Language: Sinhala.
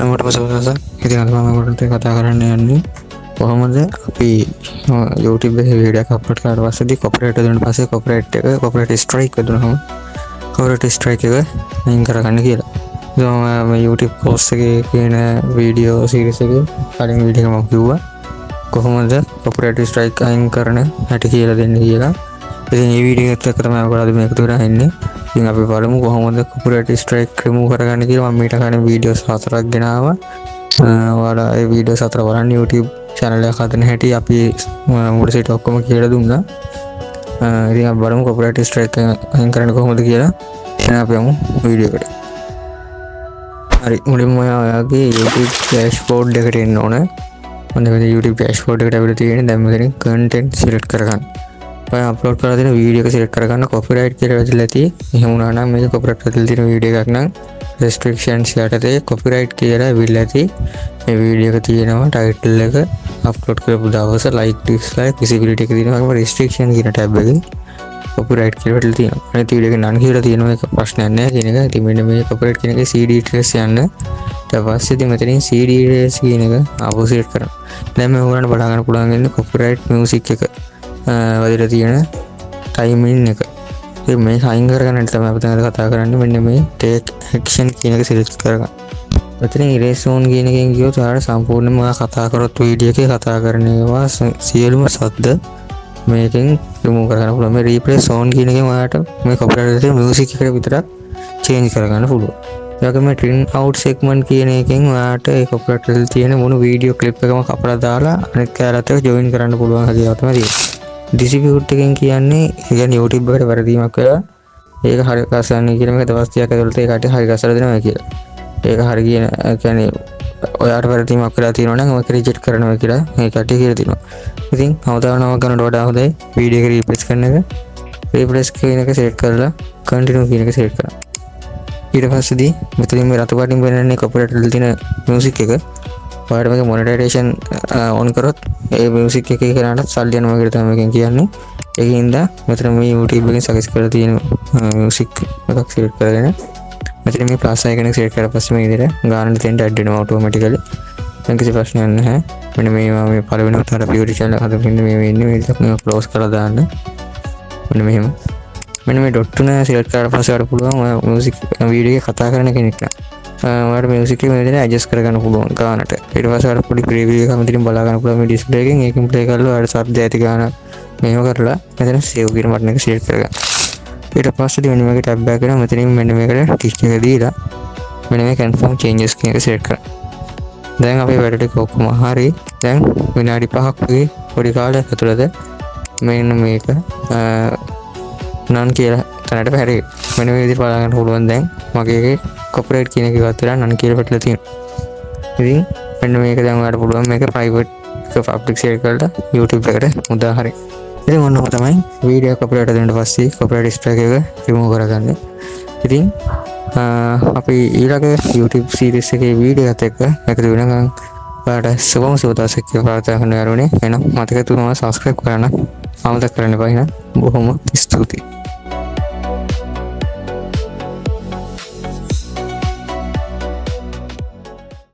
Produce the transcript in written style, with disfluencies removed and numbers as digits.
හැමෝටම සුබදවසක්. ඉතින් අද මම ඔයගොල්ලන්ට කතා කරන්න යන්නේ කොහොමද අපි YouTube එකේ වීඩියෝ එකක් අප්ලෝඩ් කරාට පස්සේදී කොපිරයිට් දුන්නාට පස්සේ කොපිරයිට් ස්ට්‍රයික් දුනහම කොපිරයිට් ස්ට්‍රයික් එක අයින් කරගන්න කියලා. ඉතින් මම YouTube course එකේ කියන වීඩියෝ සීරීස් එකේ කලින් වීඩියෝ එකක් මම කිව්වා කොහොමද කොපිරයිට් ස්ට්‍රයික් අයින් කරන හැටි කියලා දෙන්න කියලා. ඉතින් මේ වීඩියෝ එකත් එක්ක තමයි ඔයගොල්ලෝ අද මේක තුරා ඉන්නේ. ඉතින් අපි බලමු කොහොමද කොපිරයිට් ස්ට්‍රයික් රිමූව් කරගන්නේ කියලා. මම මීට කලින් වීඩියෝස් 4ක් ගෙනාවා. ඔයාලා ඒ වීඩියෝස් 4 බලන්න YouTube channel එක හදන හැටි අපි මුල සිට ඔක්කොම කියලා දුන්නා. ඉතින් අපි බලමු කොපිරයිට් ස්ට්‍රයික් අයින් කරන්න කොහොමද කියලා. එහෙනම් අපි යමු වීඩියෝ එකට. හරි, මුලින්ම ඔයාගේ YouTube dashboard එකට එන්න ඕනේ. ඔන්න මේ YouTube dashboard එකට අපිට තියෙන්නේ දැන් මෙතනින් content select කරගන්න. ඔයා අප්ලෝඩ් කරලා තියෙන වීඩියෝ එක select කරගන්න copyright කියලා වැදලා තියෙයි. එහෙම වුණා නම් මේක copyright වැදලා තියෙන වීඩියෝ එකක් නම් restrictions යටතේ copyright කියලා ඇවිල්ලා ඇති. මේ වීඩියෝ එක තියෙනවා title එක අප්ලෝඩ් කරපු දවස like dislike visibility එක තියෙනවා. ඒකම restriction කියන tab එකේ copyright කියලා වැදලා තියෙනවා. අනිත් වීඩියෝ එක නන් කියලා තියෙනවා. ඒක ප්‍රශ්නයක් නැහැ කියන එක. ඉතින් මෙන්න මේ copyright කියන එකේ CD trace යන්න. ඊට පස්සේ ඉතින් මෙතනින් CD trace කියන එක ආපහු select කරනවා. දැන් මේ ඔයාලට බලා ගන්න පුළුවන් ඉන්නේ copyright music එක වදිලා තියෙන timing එක. ඉතින් මේ අයින් කරගන්න තමයි අපි දැන් කතා කරන්නේ. මෙන්න මේ take action කියන එක select කරගන්න. මෙතනින් erase zone කියන එකෙන් ගියොත් ඔයාලට සම්පූර්ණයෙන්ම කතා කරොත් වීඩියෝ එකේ කතා කරන ඒවා සියලුම શબ્ද මේකෙන් remove කරගන්න පුළුවන්. මේ replace zone කියන එකෙන් ඔයාලට මේ copyright එකේ music එකට විතරක් change කරගන්න පුළුවන්. ඒ වගේම trim out segment කියන එකෙන් ඔයාලට ඒ copyright එකේ තියෙන මොන වීඩියෝ clip එකම කපලා දාලා අනිත් කැලලත් එක්ක join කරන්න පුළුවන් හැකියාව තමයි තියෙන්නේ. distribute එකෙන් කියන්නේ YouTube එකට වැරදීමක් වෙලා ඒක හරි ගස්සන්නේ කියන එක දවස් 30ක් ඇතුළත ඒකට හරි ගස්සලා දෙනවා කියලා. ඒක හරි කියන්නේ ඔයාට වැරදීමක් වෙලා තියෙනවා නම් ඒක රිජෙක්ට් කරනවා කියලා මේකට කියලා තියෙනවා. ඉතින් අවදානමක් ගන්නට වඩා හොඳයි වීඩියෝ එක රීප්ලේස් කරන එක. රීප්ලේස් කියන එක select කරලා continue කියන එක select කරන්න. ඊට පස්සේදී මෙතනින් මේ රතු පාටින් වෙනන්නේ copyright එකේ තියෙන music එක. ඔයාලට මේක monetization on කරොත් ඒ music එකේ කරාට සල්ලි යනවා කියලා තමයි මේකෙන් කියන්නේ. ඒකින්ද මෙතන මේ YouTube එකෙන් suggest කරලා තියෙන music එකක් select කරගෙන මෙතන මේ plus icon එක select කරලා පස්සේ මේ විදිහට ගානට දෙන්න add වෙනවා automatically. දැන් කිසි ප්‍රශ්නයක් නැහැ. මෙන්න මේ පළවෙනි වතාවට beauty channel එක හදපින්න මේ ඉන්නේ මේ විදිහට මේ close කරලා දාන්න. මෙන්න මෙහෙම. මෙන්න මේ dot තුන select කරලා පස්සේ වඩ පුළුවන් ඔය music වීඩියෝ එකේ කතා කරන කෙනෙක් නම් ඔයාලට music එක මේ විදිහට adjust කරගන්න පුළුවන් ගානට. ඊට පස්සේ ඔයාලට පොඩි preview එකක් මෙතනින් බලා ගන්න පුළුවන් මේ display එකෙන්. ඒකෙන් play කරලා ඔයාලට ශබ්ද ඇති ගාන මේව කරලා මෙතන save කියන බටන් එක select කරගන්න. ඊට පස්සේ මෙන්න මේක tab back කරලා මෙතනින් මෙන්න මේකට tick එක දීලා මෙන්න මේ confirm changes කියන එක select කරන්න. දැන් අපේ වැඩ ටික ඔක්කොම හරි. දැන් විනාඩි 5ක් වගේ පොඩි කාලයක් ඇතුළත මෙන්න මේක නන් කියලා තැනට පැහැරේ. මෙන්න මේ විදිහට බලා ගන්න පුළුවන්. දැන් මගේ එකේ copyright කියන එක ඉවත් වෙලා නන් කියලා පැටලලා තියෙනවා. ඉතින් මෙන්න මේක දැන් ඔයාලට පුළුවන් මේක private එක public share කරලා YouTube එකට මුදා හරි. ඉතින් ඔන්නම තමයි වීඩියෝ copyright දෙන්නට පස්සේ copyright strike එක remove කරගන්නේ. ඉතින් අපි ඊළඟ YouTube series එකේ වීඩියෝ එකත් එක්ක එකතු වෙනකන් ඔයාලට සුබම සුබදවසක් කියලා ප්‍රාර්ථනා කරන්න යාළුවනේ. එහෙනම් මතක තුනම subscribe කරන්න අමතක කරන්න එපා. එහෙනම් බොහොම ස්තුතියි.